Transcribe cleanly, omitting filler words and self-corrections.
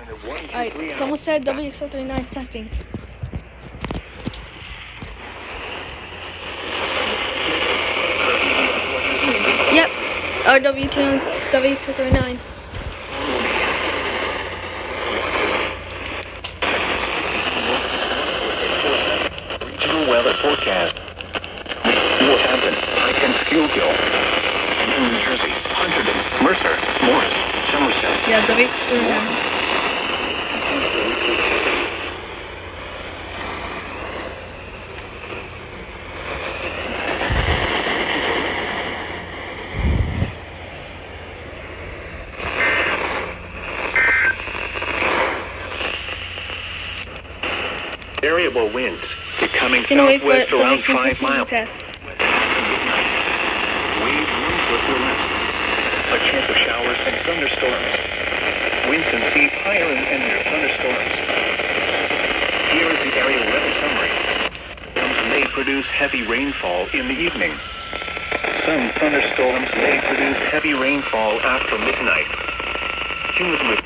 Alright, someone said WXL39 is testing. Yep, WXL39. Regional weather forecast. Wolverhampton, High Schuylkill, New Jersey, Hunterdon, Mercer, Morris, Somerset. Yeah, WXL39. Variable winds becoming Gonna wait for southwest around 5 WXL39 miles. test. Wave 1 foot to the left. A chance of showers and thunderstorms. Winds and seas higher and near thunderstorms. Here is the area weather summary. Thunderstorms may produce heavy rainfall in the evening. Some thunderstorms may produce heavy rainfall after midnight. Cumulative